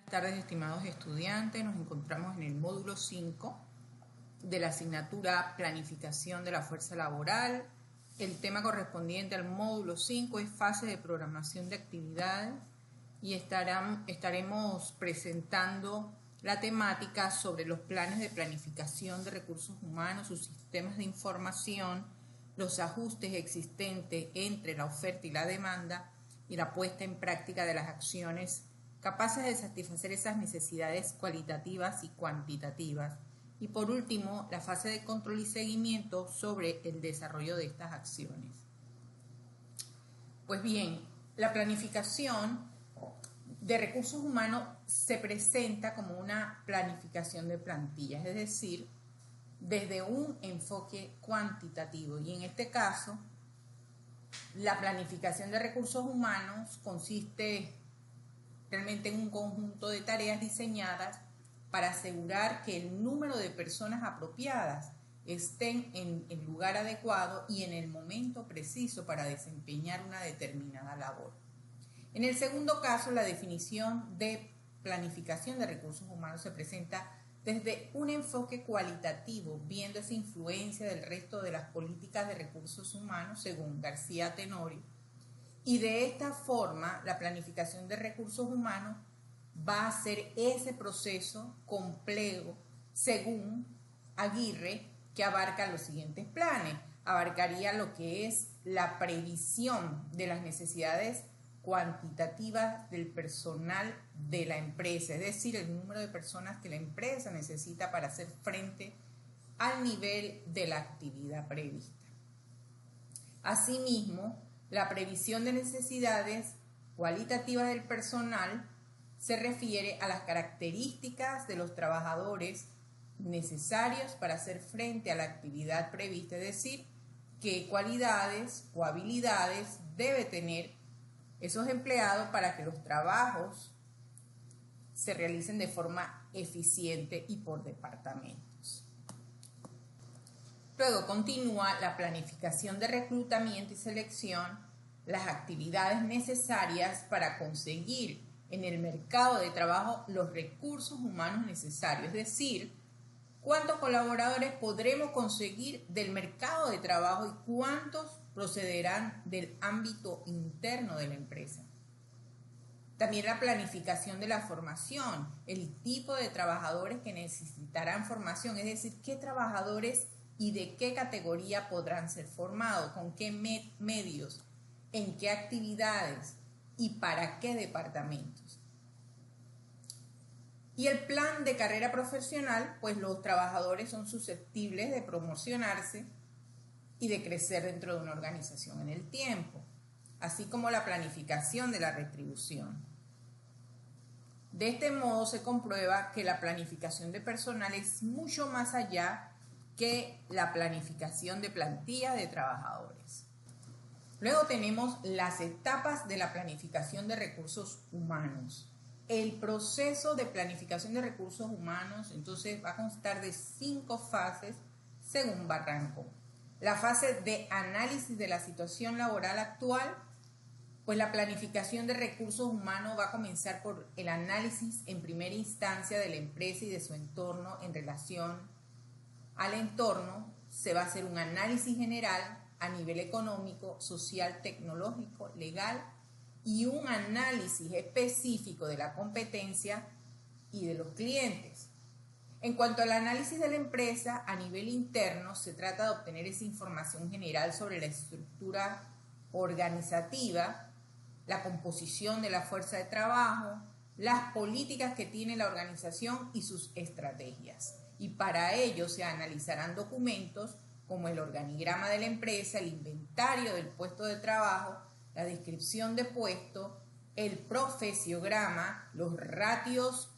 Buenas tardes, estimados estudiantes. Nos encontramos en el módulo 5 de la asignatura Planificación de la Fuerza Laboral. El tema correspondiente al módulo 5 es fase de programación de actividades y estaremos presentando la temática sobre los planes de planificación de recursos humanos, sus sistemas de información, los ajustes existentes entre la oferta y la demanda y la puesta en práctica de las acciones capaces de satisfacer esas necesidades cualitativas y cuantitativas. Y por último, la fase de control y seguimiento sobre el desarrollo de estas acciones. Pues bien, la planificación de recursos humanos se presenta como una planificación de plantillas, es decir, desde un enfoque cuantitativo. Y en este caso, la planificación de recursos humanos consiste realmente en un conjunto de tareas diseñadas para asegurar que el número de personas apropiadas estén en el lugar adecuado y en el momento preciso para desempeñar una determinada labor. En el segundo caso, la definición de planificación de recursos humanos se presenta desde un enfoque cualitativo, viendo esa influencia del resto de las políticas de recursos humanos, según García Tenorio. Y de esta forma, la planificación de recursos humanos va a ser ese proceso complejo, según Aguirre, que abarca los siguientes planes. Abarcaría lo que es la previsión de las necesidades cuantitativas del personal de la empresa, es decir, el número de personas que la empresa necesita para hacer frente al nivel de la actividad prevista. Asimismo, la previsión de necesidades cualitativas del personal se refiere a las características de los trabajadores necesarios para hacer frente a la actividad prevista, es decir, qué cualidades o habilidades debe tener esos empleados para que los trabajos se realicen de forma eficiente y por departamentos. Luego continúa la planificación de reclutamiento y selección, las actividades necesarias para conseguir en el mercado de trabajo los recursos humanos necesarios, es decir, cuántos colaboradores podremos conseguir del mercado de trabajo y cuántos procederán del ámbito interno de la empresa. También la planificación de la formación, el tipo de trabajadores que necesitarán formación, es decir, qué trabajadores y de qué categoría podrán ser formados, con qué medios, en qué actividades y para qué departamentos. Y el plan de carrera profesional, pues los trabajadores son susceptibles de promocionarse y de crecer dentro de una organización en el tiempo, así como la planificación de la retribución. De este modo se comprueba que la planificación de personal es mucho más allá que la planificación de plantillas de trabajadores. Luego tenemos las etapas de la planificación de recursos humanos. El proceso de planificación de recursos humanos entonces va a constar de 5 fases según Barranco. La fase de análisis de la situación laboral actual, pues la planificación de recursos humanos va a comenzar por el análisis en primera instancia de la empresa y de su entorno en relación al entorno. Se va a hacer un análisis general a nivel económico, social, tecnológico, legal y un análisis específico de la competencia y de los clientes. En cuanto al análisis de la empresa, a nivel interno se trata de obtener esa información general sobre la estructura organizativa, la composición de la fuerza de trabajo, las políticas que tiene la organización y sus estrategias. Y para ello se analizarán documentos como el organigrama de la empresa, el inventario del puesto de trabajo, la descripción de puesto, el profesiograma, los ratios,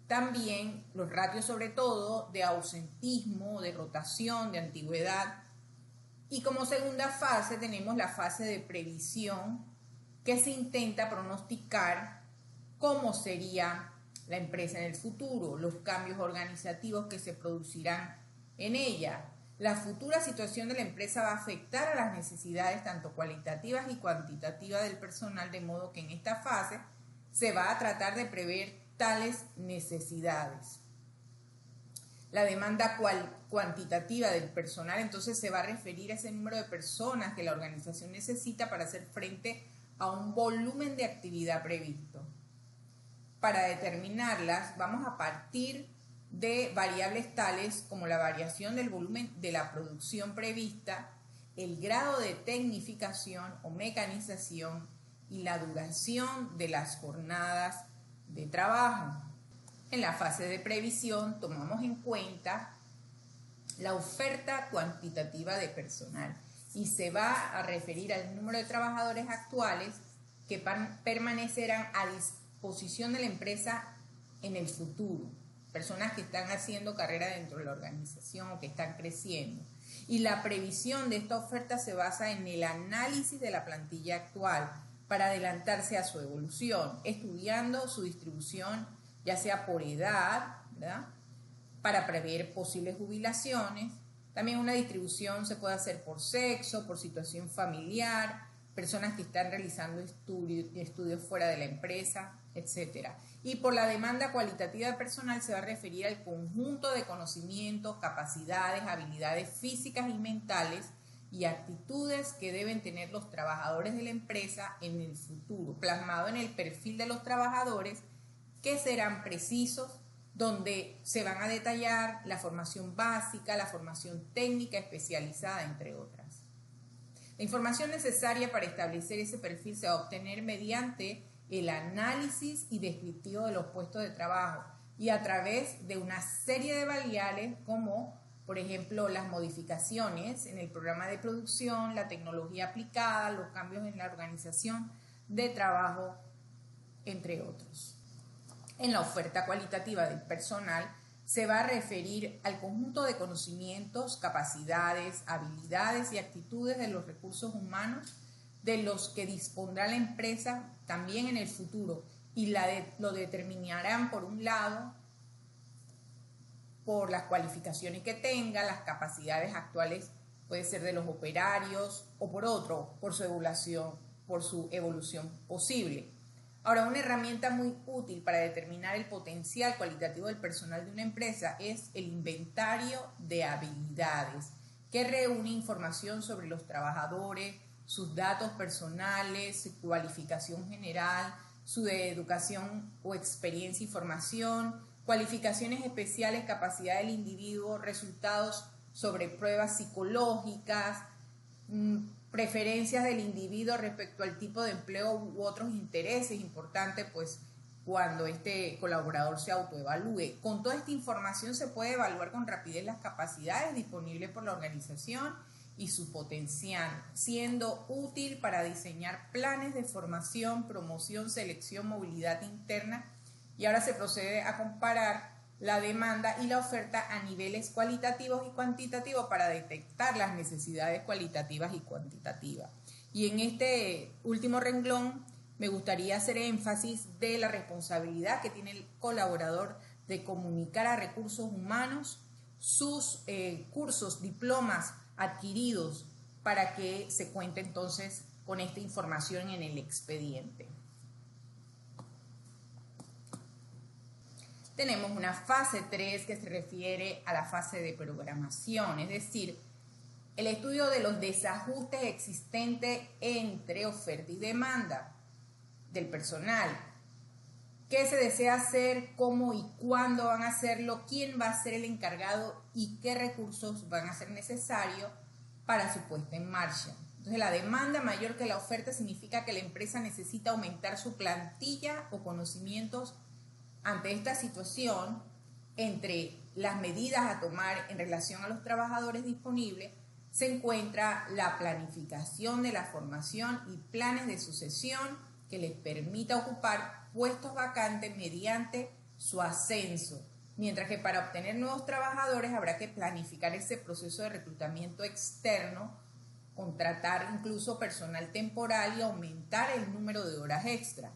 también los ratios sobre todo de ausentismo, de rotación, de antigüedad. Y como segunda fase tenemos la fase de previsión, que se intenta pronosticar cómo sería la empresa en el futuro, los cambios organizativos que se producirán en ella. La futura situación de la empresa va a afectar a las necesidades tanto cualitativas y cuantitativas del personal, de modo que en esta fase se va a tratar de prever tales necesidades. La demanda cuantitativa del personal entonces se va a referir a ese número de personas que la organización necesita para hacer frente a un volumen de actividad previsto. Para determinarlas vamos a partir de variables tales como la variación del volumen de la producción prevista, el grado de tecnificación o mecanización y la duración de las jornadas de trabajo. En la fase de previsión tomamos en cuenta la oferta cuantitativa de personal y se va a referir al número de trabajadores actuales que permanecerán a disposición de la empresa en el futuro, personas que están haciendo carrera dentro de la organización o que están creciendo. Y la previsión de esta oferta se basa en el análisis de la plantilla actual para adelantarse a su evolución, estudiando su distribución ya sea por edad, ¿verdad?, para prever posibles jubilaciones. También una distribución se puede hacer por sexo, por situación familiar, personas que están realizando estudios fuera de la empresa, etc. Y por la demanda cualitativa de personal se va a referir al conjunto de conocimientos, capacidades, habilidades físicas y mentales y actitudes que deben tener los trabajadores de la empresa en el futuro, plasmado en el perfil de los trabajadores, que serán precisos, donde se van a detallar la formación básica, la formación técnica especializada, entre otras. La información necesaria para establecer ese perfil se va a obtener mediante el análisis y descriptivo de los puestos de trabajo y a través de una serie de variables como, por ejemplo, las modificaciones en el programa de producción, la tecnología aplicada, los cambios en la organización de trabajo, entre otros. En la oferta cualitativa del personal se va a referir al conjunto de conocimientos, capacidades, habilidades y actitudes de los recursos humanos de los que dispondrá la empresa también en el futuro y lo determinarán, por un lado, por las cualificaciones que tenga, las capacidades actuales, puede ser de los operarios, o por otro, por su evolución posible. Ahora, una herramienta muy útil para determinar el potencial cualitativo del personal de una empresa es el inventario de habilidades, que reúne información sobre los trabajadores, sus datos personales, su cualificación general, su educación o experiencia y formación, cualificaciones especiales, capacidad del individuo, resultados sobre pruebas psicológicas, preferencias del individuo respecto al tipo de empleo u otros intereses importantes, pues cuando este colaborador se autoevalúe. Con toda esta información se puede evaluar con rapidez las capacidades disponibles por la organización y su potencial, siendo útil para diseñar planes de formación, promoción, selección, movilidad interna. Y ahora se procede a comparar la demanda y la oferta a niveles cualitativos y cuantitativos para detectar las necesidades cualitativas y cuantitativas. Y en este último renglón me gustaría hacer énfasis de la responsabilidad que tiene el colaborador de comunicar a recursos humanos sus cursos, diplomas adquiridos para que se cuente entonces con esta información en el expediente. Tenemos una fase 3 que se refiere a la fase de programación, es decir, el estudio de los desajustes existentes entre oferta y demanda del personal. ¿Qué se desea hacer? ¿Cómo y cuándo van a hacerlo? ¿Quién va a ser el encargado? ¿Y qué recursos van a ser necesarios para su puesta en marcha? Entonces, la demanda mayor que la oferta significa que la empresa necesita aumentar su plantilla o conocimientos. Ante esta situación, entre las medidas a tomar en relación a los trabajadores disponibles, se encuentra la planificación de la formación y planes de sucesión que les permita ocupar puestos vacantes mediante su ascenso, mientras que para obtener nuevos trabajadores habrá que planificar ese proceso de reclutamiento externo, contratar incluso personal temporal y aumentar el número de horas extra.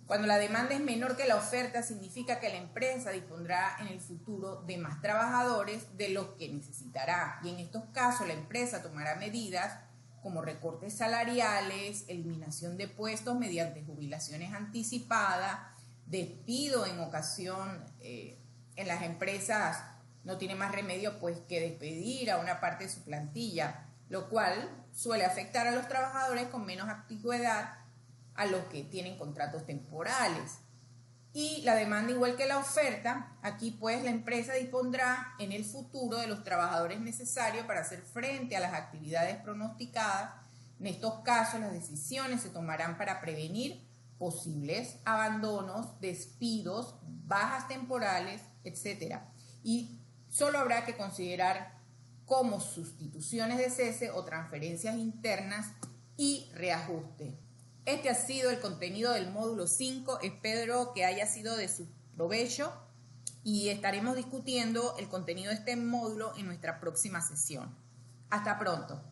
Cuando la demanda es menor que la oferta, significa que la empresa dispondrá en el futuro de más trabajadores de los que necesitará. Y en estos casos, la empresa tomará medidas como recortes salariales, eliminación de puestos mediante jubilaciones anticipadas, despido en ocasión en las empresas no tiene más remedio pues que despedir a una parte de su plantilla, lo cual suele afectar a los trabajadores con menos antigüedad a los que tienen contratos temporales. Y la demanda igual que la oferta, aquí pues la empresa dispondrá en el futuro de los trabajadores necesarios para hacer frente a las actividades pronosticadas. En estos casos las decisiones se tomarán para prevenir posibles abandonos, despidos, bajas temporales, etc. Y solo habrá que considerar como sustituciones de cese o transferencias internas y reajuste. Este ha sido el contenido del módulo 5, espero que haya sido de su provecho y estaremos discutiendo el contenido de este módulo en nuestra próxima sesión. Hasta pronto.